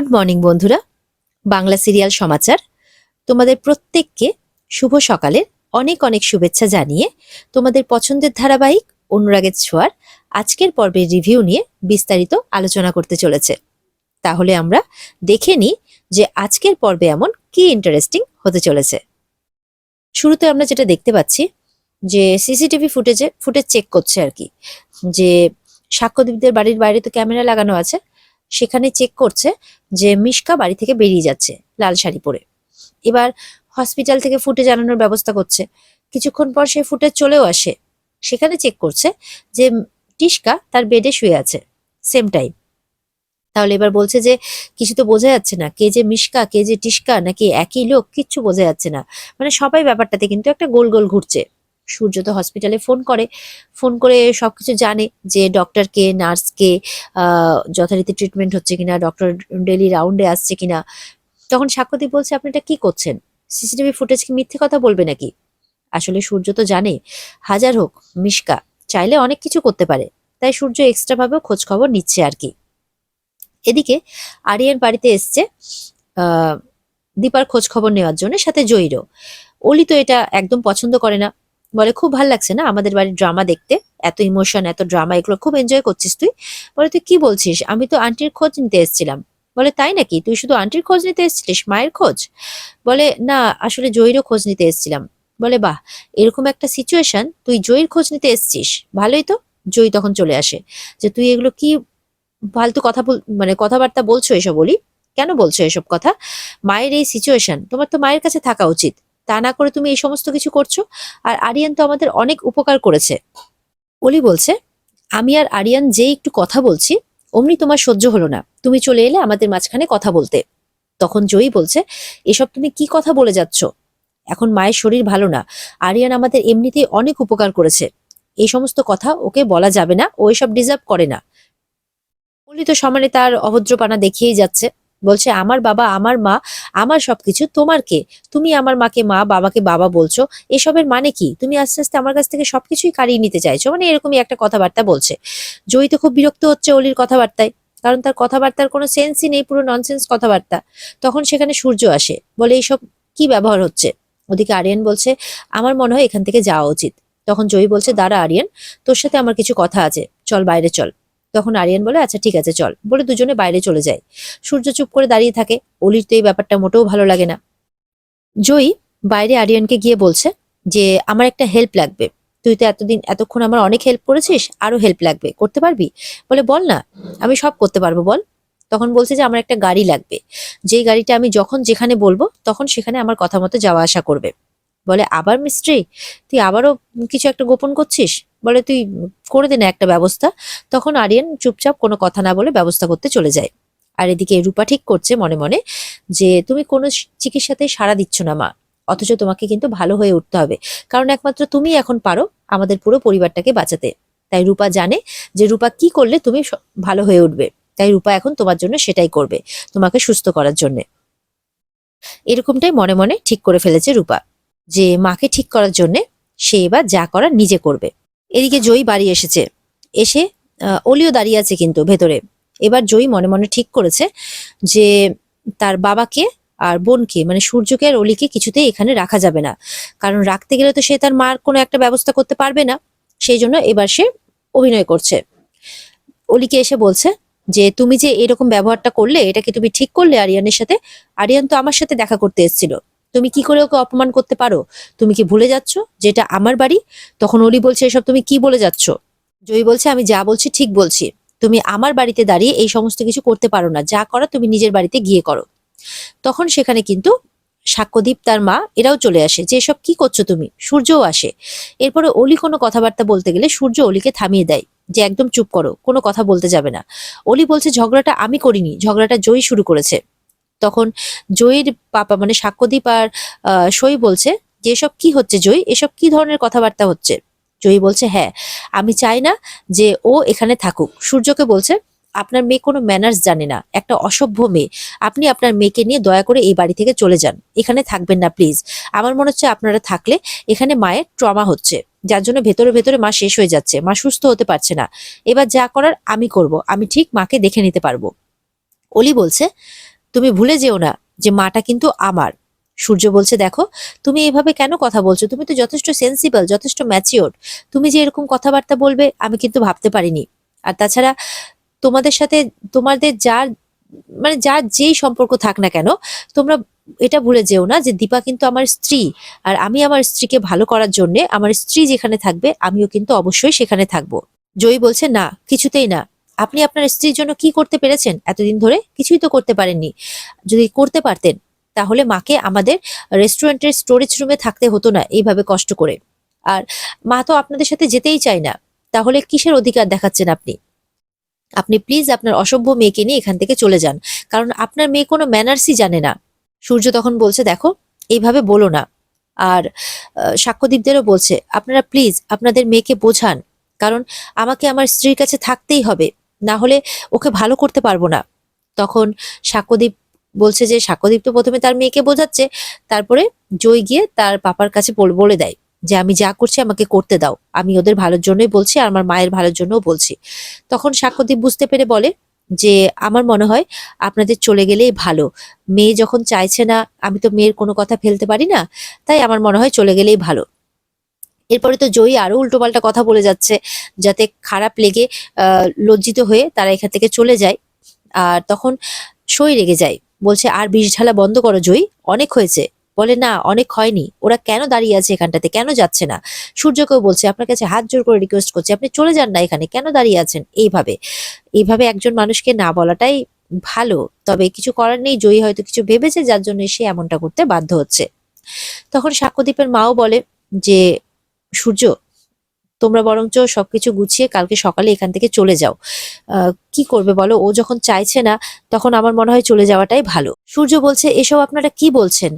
Good morning বন্ধুরা, Bangla serial সমাচার তোমাদের প্রত্যেককে শুভ সকালের অনেক অনেক শুভেচ্ছা জানিয়ে তোমাদের পছন্দের ধারাবাহিক অনুরাগের ছোঁয়ার আজকের পর্বের রিভিউ নিয়ে বিস্তারিত আলোচনা করতে চলেছে। তাহলে আমরা দেখে নিই যে আজকের পর্বে এমন কি ইন্টারেস্টিং হতে চলেছে। শুরুতে আমরা যেটা দেখতে পাচ্ছি যে সিসিটিভি ফুটেজ চেক করছে আর কি, যে সাক্ষ্যদীপদের বাড়ির বাইরে তো ক্যামেরা লাগানো আছে, সেখানে চেক করছে যে মিশকা বাড়ি থেকে বেরিয়ে যাচ্ছে লাল শাড়ি পরে। এবার হসপিটাল থেকে ফুটেজ আনানোর ব্যবস্থা করছে। কিছুক্ষণ পর সেই ফুটেজ চলেও আসে, সেখানে চেক করছে যে টিশকা তার বেডে শুয়ে আছে সেম টাইম। তাহলে এবার বলছে যে কিছু তো বোঝা যাচ্ছে না, কে যে মিশকা কে যে টিশকা নাকি একই লোক, কিচ্ছু বোঝা যাচ্ছে না। মানে সবাই ব্যাপারটাতে কিন্তু একটা গোল গোল ঘুরছে। সূর্য তো হসপিটালে ফোন করে সবকিছু জানে যে ডক্টরকে নার্সকে যথারীতি ট্রিটমেন্ট হচ্ছে কিনা, ডক্টর ডেলি রাউন্ডে আসছে কিনা। তখন সাক্ষ্যদীপ বলছে আপনি এটা কি করছেন, সিসিটিভি ফুটেজ কি মিথ্যে কথা বলবে নাকি? আসলে সূর্য তো জানে হাজার হোক মিশকা চাইলে অনেক কিছু করতে পারে, তাই সূর্য এক্সট্রা ভাবে খোঁজ খবর নিচ্ছে আর কি। এদিকে আরিয়ান বাড়িতে এসছে দীপার খোঁজ খবর নেওয়ার জন্য, সাথে জয়ীরও। অলি তো এটা একদম পছন্দ করে না, বলে খুব ভাল লাগছে না আমাদের বাড়ির ড্রামা দেখতে, এত ইমোশন এত ড্রামা এগুলো খুব এনজয় করছিস তুই। বলে তুই কি বলছিস, আমি তো আন্টির খোঁজ নিতে এসেছিলাম। বলে তাই নাকি, তুই শুধু আন্টির খোঁজ নিতে এসেছিলিস, মায়ের খোঁজ? বলে না, আসলে জয়ীরও খোঁজ নিতে এসেছিলাম। বলে বাহ, এরকম একটা সিচুয়েশন তুই জয়ীর খোঁজ নিতে এসেছিস, ভালোই তো। জয়ী তখন চলে আসে যে তুই এগুলো কি ফালতু কথা মানে কথাবার্তা বলছো, এসব বলি কেন বলছো এসব কথা? মায়ের এই সিচুয়েশন, তোমার তো মায়ের কাছে থাকা উচিত, তা না করে তুমি এই সমস্ত কিছু করছো। আর আরিয়ান তো আমাদের অনেক উপকার করেছে। অলি বলছে আমি আর আরিয়ান যে একটু কথা বলছি অমনি তোমার সহ্য হলো না, তুমি চলে এলে আমাদের মাঝখানে কথা বলতে। তখন জয়ী বলছে এসব তুমি কি কথা বলে যাচ্ছ, এখন মায়ের শরীর ভালো না, আরিয়ান আমাদের এমনিতেই অনেক উপকার করেছে, এই সমস্ত কথা ওকে বলা যাবে না, ও এসব ডিজার্ভ করে না। অলি তো সমানে তার অভদ্রপানা দেখিয়েই যাচ্ছে, বলছে আমার বাবা আমার মা আমার সবকিছু, তোমার কে? তুমি আমার মাকে মা বাবাকে বাবা বলছো, এসবের মানে কি? তুমি আস্তে আস্তে আমার কাছ থেকে সবকিছুই কাড়িয়ে নিতে চাইছো, মানে এরকমই একটা কথাবার্তা বলছে। জয়ী তো খুব বিরক্ত হচ্ছে অলির কথাবার্তায়, কারণ তার কথাবার্তার কোনো সেন্সই নেই, পুরো ননসেন্স কথাবার্তা। তখন সেখানে সূর্য আসে, বলে এইসব কি ব্যবহার হচ্ছে? ওদিকে আরিয়ান বলছে আমার মনে হয় এখান থেকে যাওয়া উচিত। তখন জয়ী বলছে দাঁড়া আরিয়ান, তোর সাথে আমার কিছু কথা আছে, চল বাইরে চল। তখন আরিয়ান বলে আচ্ছা ঠিক আছে চল, বলে দুজনে বাইরে চলে যায়। সূর্য চুপ করে দাঁড়িয়ে থাকে, অলির তো এই ব্যাপারটা মোটেও ভালো লাগে না। জয়ী বাইরে আরিয়ানকে গিয়ে বলছে যে আমার একটা হেল্প লাগবে, তুই তো এতক্ষণ আমার অনেক হেল্প করেছিস, আরো হেল্প লাগবে, করতে পারবি? বলে বল না, আমি সব করতে পারবো, বল। তখন বলছে যে আমার একটা গাড়ি লাগবে, যেই গাড়িটা আমি যখন যেখানে বলবো তখন সেখানে আমার কথা মতো যাওয়া আসা করবে। বলে আবার মিস্ত্রি, তুই আবারও কিছু একটা গোপন করছিস? বলে তুই করে দে না একটা ব্যবস্থা। তখন আরিয়ান চুপচাপ কোনো কথা না বলে ব্যবস্থা করতে চলে যায়। আর এদিকে রূপা ঠিক করছে মনে মনে যে তুমি কোনো চিকিৎসাতে সাড়া দিচ্ছ না মা, অথচ তোমাকে কিন্তু ভালো হয়ে উঠতে হবে, কারণ একমাত্র তুমি এখন পারো আমাদের পুরো পরিবারটাকে বাঁচাতে। তাই রূপা জানে যে রূপা কি করলে তুমি ভালো হয়ে উঠবে, তাই রূপা এখন তোমার জন্য সেটাই করবে, তোমাকে সুস্থ করার জন্য। এরকমটাই মনে মনে ঠিক করে ফেলেছে রূপা, যে মাকে ঠিক করার জন্য সে এবার যা করার নিজে করবে। এদিকে জয়ী বাড়ি এসেছে, এসে অলিও দাঁড়িয়ে আছে কিন্তু ভেতরে। এবার জয়ী মনে মনে ঠিক করেছে যে তার বাবাকে আর বোনকে মানে সূর্যকে আর অলিকে কিছুতেই এখানে রাখা যাবে না, কারণ রাখতে গেলে তো সে তার মার কোনো একটা ব্যবস্থা করতে পারবে না। সেই জন্য এবার সে অভিনয় করছে। অলিকে এসে বলছে যে তুমি যে এরকম ব্যবহারটা করলে এটা কি তুমি ঠিক করলে আরিয়ানের সাথে? আরিয়ান তো আমার সাথে দেখা করতে এসেছিল, তুমি কি করে ওকে অপমান করতে পারো? তুমি কি ভুলে যাচ্ছ যে এটা আমার বাড়ি? তখন অলি বলছে এসব তুমি কি বলে যাচ্ছ? জয়ী বলছে আমি যা বলছি ঠিক বলছি, তুমি আমার বাড়িতে দাঁড়িয়ে এই সমস্ত কিছু করতে পারো না, যা করো তুমি নিজের বাড়িতে গিয়ে করো। তখন সেখানে কিন্তু সাক্ষ্যদীপ তার মা এরাও চলে আসে, যে এসব কি করছো তুমি। সূর্যও আসে। এরপরে অলি কোনো কথাবার্তা বলতে গেলে সূর্য অলিকে থামিয়ে দেয়, যে একদম চুপ করো, কোনো কথা বলতে যাবে না। অলি বলছে ঝগড়াটা আমি করিনি, ঝগড়াটা জয়ী শুরু করেছে। তখন জয়ীর পাপা মানে সাক্ষ্যদীপ আর সই বলছে যে এসব কি হচ্ছে জয়ী, এসব কি ধরনের কথাবার্তা হচ্ছে? জয়ী বলছে হ্যাঁ, আমি চাই না যে ও এখানে থাকুক। সূর্যকে বলছে আপনার মেয়ে কোনো ম্যানার্স জানে না, একটা অসভ্য মেয়ে, আপনি আপনার মেয়েকে নিয়ে দয়া করে এই বাড়ি থেকে চলে যান, এখানে থাকবেন না প্লিজ। আমার মনে হচ্ছে আপনারা থাকলে এখানে মায়ের ট্রমা হচ্ছে, যার জন্য ভেতরে ভেতরে মা শেষ হয়ে যাচ্ছে, মা সুস্থ হতে পারছে না। এবার যা করার আমি করব, আমি ঠিক মাকে দেখে নিতে পারবো। অলি বলছে তুমি ভুলে যেও না যে মাটা কিন্তু আমার। সূর্য বলছে, দেখো তুমি এভাবে কেন কথা বলছো, তুমি তো যথেষ্ট সেন্সিবল, যথেষ্ট ম্যাচিওর, তুমি যে এরকম কথাবার্তা বলবে আমি কিন্তু ভাবতে পারিনি। আর তাছাড়া তোমাদের সাথে তোমাদের যার মানে যার যেই সম্পর্ক থাক না কেন, তোমরা এটা ভুলে যেও না যে দীপা কিন্তু আমার স্ত্রী। আর আমি আমার স্ত্রীকে ভালো করার জন্য আমার স্ত্রী যেখানে থাকবে আমিও কিন্তু অবশ্যই সেখানে থাকবো। জয়ী বলছে, না কিছুতেই না। আপনি আপনার স্ত্রীর জন্য কি করতে পেরেছেন এতদিন ধরে? কিছুই তো করতে পারেননি। যদি করতে পারতেন তাহলে মাকে আমাদের রেস্টুরেন্টের স্টোরেজ রুমে থাকতে হতো না এইভাবে কষ্ট করে। আর মা তো আপনাদের সাথে যেতেই চায় না, তাহলে কিসের অধিকার দেখাচ্ছেন আপনি? আপনি প্লিজ আপনার অসভ্য মেয়েকে নিয়ে এখান থেকে চলে যান, কারণ আপনার মেয়ে কোনো ম্যানার্সই জানে না। সূর্য তখন বলছে, দেখো এইভাবে বলো না। আর সাক্ষ্যদীপদেরও বলছে, আপনারা প্লিজ আপনাদের মেয়েকে বোঝান, কারণ আমাকে আমার স্ত্রীর কাছে থাকতেই হবে, না হলে ওকে ভালো করতে পারবো না। তখন সাক্ষ্যদীপ বলছে যে সাক্ষ্যদীপ তো প্রথমে তার মেয়েকে বোঝাচ্ছে, তারপরে জয় গিয়ে তার পাপার কাছে বলে দেয় যে আমি যা করছি আমাকে করতে দাও, আমি ওদের ভালোর জন্যই বলছি আর আমার মায়ের ভালোর জন্যও বলছি। তখন সাক্ষ্যদীপ বুঝতে পেরে বলে যে আমার মনে হয় আপনাদের চলে গেলেই ভালো। মেয়ে যখন চাইছে না, আমি তো মেয়ের কোনো কথা ফেলতে পারি না, তাই আমার মনে হয় চলে গেলেই ভালো। এরপরে তো জয়ী আরো উল্টোপাল্টা কথা বলে যাচ্ছে, যাতে খারাপ লেগে লজ্জিত হয়ে তারা এখান থেকে চলে যায়। আর তখন সই রেগে যায়, বলছে আর বিষ ঢালা বন্ধ করো জয়ী, অনেক হয়েছে। বলে, না অনেক হয়নি, ওরা কেন দাঁড়িয়ে আছে এখানটাতে, কেন যাচ্ছে না? সূর্যকেও বলছে, আপনার কাছে হাত জোর করে রিকোয়েস্ট করছে, আপনি চলে যান না, এখানে কেন দাঁড়িয়ে আছেন? এইভাবে এইভাবে একজন মানুষকে না বলাটাই ভালো। তবে কিছু করার নেই, জয়ী হয়তো কিছু ভেবেছে যার জন্য সে এমনটা করতে বাধ্য হচ্ছে। তখন সাক্ষ্যদীপের মাও বলে যে সূর্য, তোমরা বরঞ্চ সবকিছু গুছিয়ে কালকে সকালে এখান থেকে চলে যাও। কি করবে বলো, ও যখন চাইছে না তখন আমার মনে হয় চলে যাওয়াটাই ভালো। সূর্য বলছে, এসব আপনারা কি বলছেন?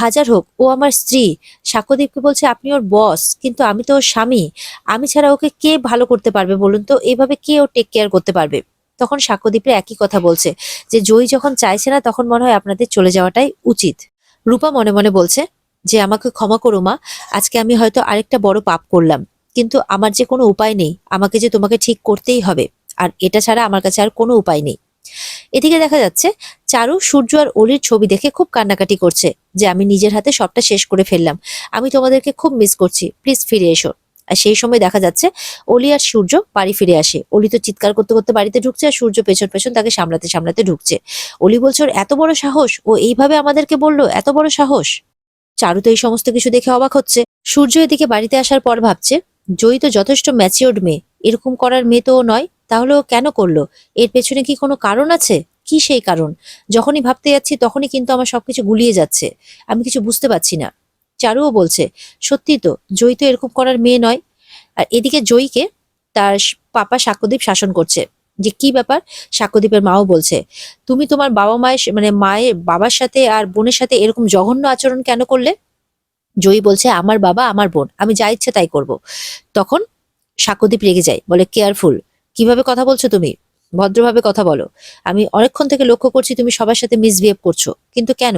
হাজার হোক ও আমার স্ত্রী। সাক্ষ্যদীপকে বলছে, আপনি ওর বস, কিন্তু আমি তো ওর স্বামী। আমি ছাড়া ওকে কে ভালো করতে পারবে বলুন তো? এইভাবে কে ও টেক কেয়ার করতে পারবে? তখন সাক্ষ্যদীপের একই কথা বলছে যে জয়ী যখন চাইছে না তখন মনে হয় আপনাদের চলে যাওয়াটাই উচিত। রূপা মনে মনে বলছে যে আমাকে ক্ষমা করো মা, আজকে আমি হয়তো আরেকটা বড় পাপ করলাম, কিন্তু আমার যে কোনো উপায় নেই, আমাকে যে তোমাকে ঠিক করতেই হবে, আর এটা ছাড়া আমার কাছে আর কোনো উপায় নেই। এদিকে দেখা যাচ্ছে চারু সূর্য আর অলির ছবি দেখে খুব কান্নাকাটি করছে যে আমি নিজের হাতে সবটা শেষ করে ফেললাম, আমি তোমাদেরকে খুব মিস করছি, প্লিজ ফিরে এসো। আর সেই সময় দেখা যাচ্ছে অলি আর সূর্য বাড়ি ফিরে আসে। অলি তো চিৎকার করতে করতে বাড়িতে ঢুকছে আর সূর্য পেছন পেছন তাকে সামলাতে সামলাতে ঢুকছে। অলি বলছে, ওর এত বড় সাহস, ও এইভাবে আমাদেরকে বললো, এত বড় সাহস। চারু তো এই সমস্ত কিছু দেখে অবাক হচ্ছে। সূর্য এদিকে বাড়িতে আসার পর ভাবছে, জয়ী তো যথেষ্ট ম্যাচিওর্ড মেয়ে, এরকম করার মেয়ে তো ও নয়, তাহলে ও কেন করলো? এর পেছনে কি কোনো কারণ আছে? কি সেই কারণ? যখনই ভাবতে যাচ্ছি তখনই কিন্তু আমার সবকিছু গুলিয়ে যাচ্ছে, আমি কিছু বুঝতে পারছি না। চারুও বলছে, সত্যি তো জয়ী তো এরকম করার মেয়ে নয়। আর এদিকে জয়ীকে তার পাপা সাক্ষ্যদীপ শাসন করছে যে কি ব্যাপার। সাক্ষ্যদীপের মাও বলছে, তুমি তোমার বাবা মায়ের মানে মায়ের বাবার সাথে আর বোনের সাথে এরকম জঘন্য আচরণ কেন করলে? জয়ী বলছে, আমার বাবা আমার বোন, আমি যা ইচ্ছে তাই করব। তখন সাক্ষ্যদীপ রেগে যায়, বলে, কেয়ারফুল, কিভাবে কথা বলছো তুমি? ভদ্রভাবে কথা বলো। আমি অনেকক্ষণ থেকে লক্ষ্য করছি তুমি সবার সাথে মিসবিহেভ করছো, কিন্তু কেন?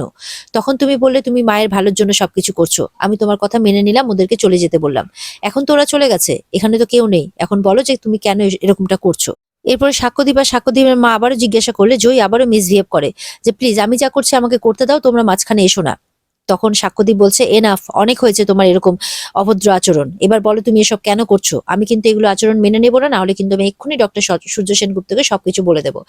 তখন তুমি বললে তুমি মায়ের ভালোর জন্য সবকিছু করছো, আমি তোমার কথা মেনে নিলাম, ওদেরকে চলে যেতে বললাম। এখন তো ওরা চলে গেছে, এখানে তো কেউ নেই, এখন বলো যে তুমি কেন এরকমটা করছো। এরপরে সাক্ষ্যদীপ আর সাক্ষ্যদীপের মা আবারও জিজ্ঞাসা করলে জয়ী আবারও মিসবিহেভ করে যে প্লিজ আমি যা করছি আমাকে করতে দাও, তোমরা মাঝখানে এসো না। তখন সাক্ষ্যদীপ বলছে, এনাফ, অনেক হয়েছে তোমার এরকম অভদ্র আচরণ, এবার বলো তুমি এসব কেন করছো? আমি কিন্তু এগুলো আচরণ মেনে নেবো না, নাহলে কিন্তু আমি এক্ষুনি ডক্টর সূর্য সেনগুপ্তকে সবকিছু বলে দেবো।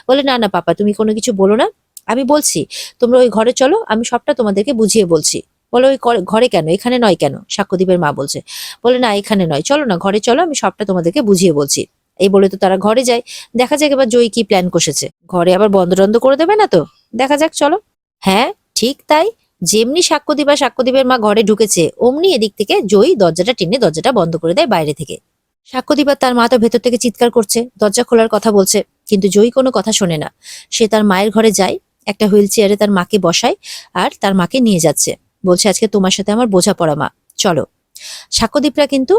বলে, না না পাপা, তুমি কোনো কিছু বলো না, আমি বলছি তোমরা ওই ঘরে চলো, আমি সবটা তোমাদেরকে বুঝিয়ে বলছি। বলে, ওই ঘরে কেন, এখানে নয় কেন? সাক্ষ্যদীপের মা বলছে। বলে, না এখানে নয়, চলো না ঘরে চলো, আমি সবটা তোমাদেরকে বুঝিয়ে বলছি। এই বলে তো তারা ঘরে যায়। দেখা যাক এবার জয়ী কি প্ল্যান কষেছে, ঘরে আবার বন্ধ টন্ধ করে দেবে না তো? দেখা যাক, চলো। হ্যাঁ ঠিক তাই, যেমনি সাক্ষ্যদীপ আর সাক্ষ্যদীপের মা ঘরে ঢুকেছে অমনি এদিক থেকে জয়ী দরজাটা টেনে দরজাটা বন্ধ করে দেয় বাইরে থেকে। সাক্ষ্যদীপ আর তার মা তো ভেতর থেকে চিৎকার করছে, দরজা খোলার কথা বলছে, কিন্তু জয়ী কোনো কথা শোনে না। সে তার মায়ের ঘরে যায়, একটা হুইল চেয়ারে তার মাকে বসায় আর তার মাকে নিয়ে যাচ্ছে। বলছে, আজকে তোমার সাথে আমার বোঝাপড়া মা, চলো। সাক্ষ্যদীপরা কিন্তু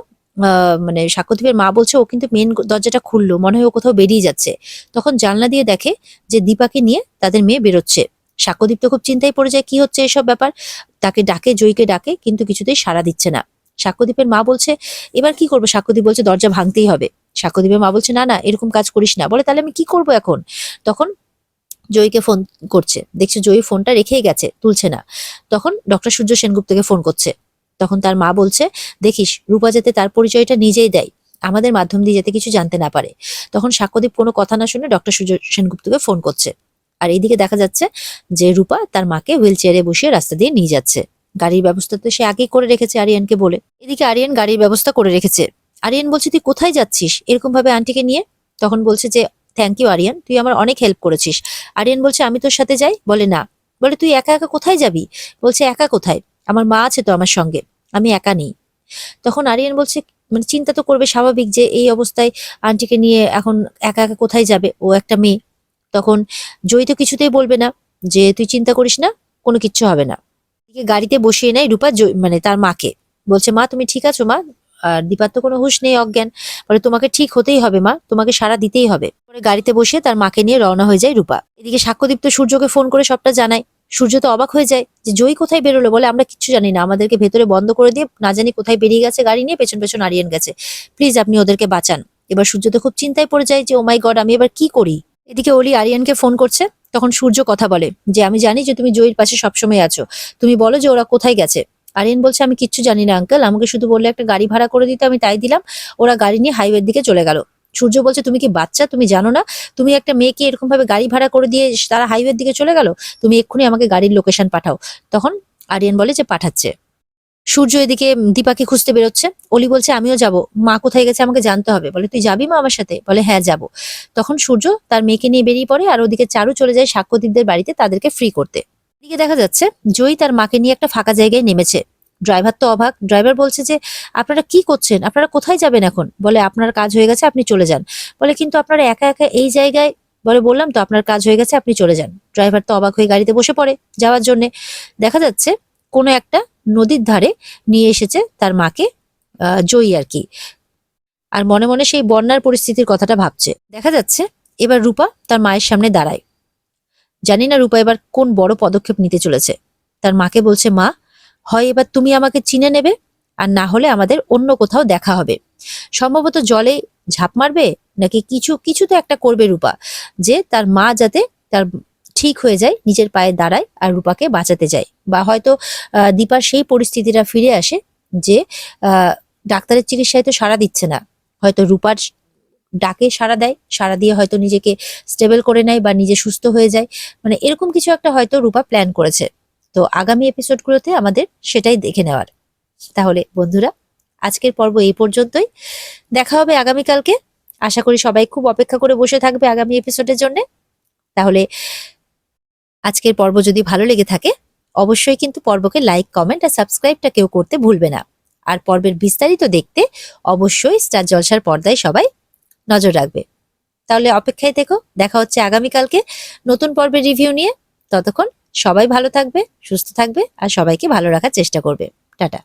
মানে সাক্ষ্যদীপের মা বলছে ও কিন্তু মেন দরজাটা খুললো, মনে হয় ও কোথাও বেরিয়ে যাচ্ছে। তখন জানলা দিয়ে দেখে যে দীপাকে নিয়ে তাদের মেয়ে বেরোচ্ছে। সাক্ষ্যদীপ তো খুব চিন্তায় পড়ে যায়, কি হচ্ছে এসব ব্যাপার। তাকে ডাকে, জয়ীকে ডাকে, কিন্তু কিছুতেই সাড়া দিচ্ছে না। সাক্ষ্যদীপের মা বলছে, এবার কি করবো? সাক্ষ্যদীপ বলছে, দরজা ভাঙতেই হবে। সাক্ষ্যদীপের মা বলছে, না না এরকম কাজ করিস না। বলে, তাহলে আমি কি করবো এখন? তখন জয়ীকে ফোন করছে, দেখছে জয়ী ফোনটা রেখেই গেছে, তুলছে না। তখন ডক্টর সূর্য সেনগুপ্তকে ফোন করছে। তখন তার মা বলছে, দেখিস রূপা যাতে তার পরিচয়টা নিজেই দেয়, আমাদের মাধ্যম দিয়ে যাতে কিছু জানতে না পারে। তখন সাক্ষ্যদীপ কোনো কথা না শুনে ডক্টর সূর্য সেনগুপ্তকে ফোন করছে। আর এইদিকে দেখা যাচ্ছে যে রূপা তার মাকে হুইল চেয়ারে বসিয়ে রাস্তা দিয়ে নিয়ে যাচ্ছে। গাড়ির ব্যবস্থা তো সে আগেই করে রেখেছে আরিয়ানকে বলে। এদিকে আরিয়ান গাড়ির ব্যবস্থা করে রেখেছে। আরিয়ান বলছে, তুই কোথায় যাচ্ছিস এরকম ভাবে আন্টিকে নিয়ে? তখন বলছে যে, থ্যাংক ইউ আরিয়ান, তুই আমার অনেক হেল্প করেছিস। আরিয়ান বলছে, আমি তোর সাথে যাই? বলে না। বলে, তুই একা একা কোথায় যাবি? বলছে, একা কোথায়, আমার মা আছে তো আমার সঙ্গে, আমি একা নেই। তখন আরিয়ান বলছে, মানে চিন্তা তো করবে স্বাভাবিক, যে এই অবস্থায় আন্টিকে নিয়ে এখন একা একা কোথায় যাবে, ও একটা মেয়ে। তখন জয়ী তো কিছুতেই বলবে না যে তুই চিন্তা করিস না, কোনো কিচ্ছু হবে না। এদিকে গাড়িতে বসিয়ে নেয় রূপা মানে তার মাকে। বলছে, মা তুমি ঠিক আছো মা? আর দীপার তো কোনো হুঁশ নেই, অজ্ঞান। বলে, তোমাকে ঠিক হতেই হবে মা, তোমাকে সাড়া দিতেই হবে। পরে গাড়িতে বসে তার মাকে নিয়ে রওনা হয়ে যায় রূপা। এদিকে সাক্ষ্যদীপ তো সূর্যকে ফোন করে সবটা জানায়। সূর্য তো অবাক হয়ে যায় যে জয়ী কোথায় বেরোলো। বলে, আমরা কিচ্ছু জানি না, আমাদেরকে ভেতরে বন্ধ করে দিয়ে না জানি কোথায় বেরিয়ে গেছে গাড়ি নিয়ে, পেছন পেছন আরিয়ান গেছে, প্লিজ আপনি ওদেরকে বাঁচান। এবার সূর্য তো খুব চিন্তায় পড়ে যায় যে ও মাই গড, আমি এবার কি করি। এদিকে অলি আরিয়ানকে ফোন করছে। তখন সূর্য কথা বলে যে, আমি জানি যে তুমি জয়ীর পাশে সবসময় আছো, তুমি বলো যে ওরা কোথায় গেছে। আরিয়ান বলছে, আমি কিচ্ছু জানি না আঙ্কেল, আমাকে শুধু বললে একটা গাড়ি ভাড়া করে দিতে, আমি তাই দিলাম, ওরা গাড়ি নিয়ে হাইওয়ের দিকে চলে গেল। সূর্য বলছে, তুমি কি বাচ্চা, তুমি জানো না? তুমি একটা মেয়েকে এরকম ভাবে গাড়ি ভাড়া করে দিয়ে তারা হাইওয়ের দিকে চলে গেল, তুমি এক্ষুনি আমাকে গাড়ির লোকেশন পাঠাও। তখন আরিয়ান বলে যে পাঠাচ্ছে। সূর্য এদিকে দীপাকে খুঁজতে বেরোচ্ছে। অলি বলছে, আমিও যাব, মা কোথায় গেছে আমাকে জানতে হবে। বলে, তুই যাবি মা আমার সাথে? বলে, হ্যাঁ যাব। তখন সূর্য তার মেয়েকে নিয়ে বেরিয়ে পড়ে, আর ওদিকে চারু চলে যায় সাক্ষ্যদীপদের বাড়িতে তাদেরকে ফ্রি করতে। এদিকে দেখা যাচ্ছে জয়ী তার মাকে নিয়ে একটা ফাঁকা জায়গায় নেমেছে। ড্রাইভার তো অবাক। ড্রাইভার বলছে যে, আপনারা কি করছেন, আপনারা কোথায় যাবেন এখন? বলে, আপনার কাজ হয়ে গেছে, আপনি চলে যান। বলে, কিন্তু আপনারা একা একা এই জায়গায়? বলে, বললাম তো আপনার কাজ হয়ে গেছে, আপনি চলে যান। ড্রাইভার তো অবাক হয়ে গাড়িতে বসে পড়ে যাওয়ার জন্য। দেখা যাচ্ছে কোনো একটা নদীর ধারে নিয়ে এসেছে তার মাকে জয়ী আর কি। আর মনে মনে সেই বন্যার পরিস্থিতির কথাটা ভাবছে। দেখা যাচ্ছে এবার রূপা তার মায়ের সামনে দাঁড়ায়। জানি না রূপা এবার কোন বড় পদক্ষেপ নিতে চলেছে। তার মাকে বলছে, মা, হয় এবার তুমি আমাকে চিনে নেবে, আর না হলে আমাদের অন্য কোথাও দেখা হবে। সম্ভবত জলে ঝাঁপ মারবে, নাকি কিছু কিছু তো একটা করবে রূপা, যে তার মা যাতে তার ঠিক হয়ে যায়, নিজের পায়ে দাঁড়ায় আর রূপাকে বাঁচাতে যায়। বা হয়তো দীপার সেই পরিস্থিতিটা ফিরে আসে যে ডাক্তারের চিকিৎসায় তো সাড়া দিচ্ছে না, হয়তো রূপার ডাকে সাড়া দেয়, সাড়া দিয়ে হয়তো নিজেকে স্টেবল করে নেয় বা নিজে সুস্থ হয়ে যায়। মানে এরকম কিছু একটা হয়তো রূপা প্ল্যান করেছে। তো আগামী এপিসোডগুলোতে আমাদের সেটাই দেখে নেওয়ার। তাহলে বন্ধুরা, আজকের পর্ব এই পর্যন্তই। দেখা হবে আগামীকালকে। আশা করি সবাই খুব অপেক্ষা করে বসে থাকবে আগামী এপিসোডের জন্য। তাহলে আজকের পর্ব যদি ভালো লেগে থাকে, অবশ্যই কিন্তু পর্বকে লাইক, কমেন্ট আর সাবস্ক্রাইবটা কেউ করতে ভুলবে না। আর পর্বের বিস্তারিত দেখতে অবশ্যই স্টার জলসার পর্দায় সবাই নজর রাখবে। তাহলে অপেক্ষায় থেকো, দেখা হচ্ছে আগামীকালকে নতুন পর্বের রিভিউ নিয়ে। ততক্ষণ সবাই ভালো থাকবে, সুস্থ থাকবে আর সবাইকে ভালো রাখার চেষ্টা করবে। টাটা।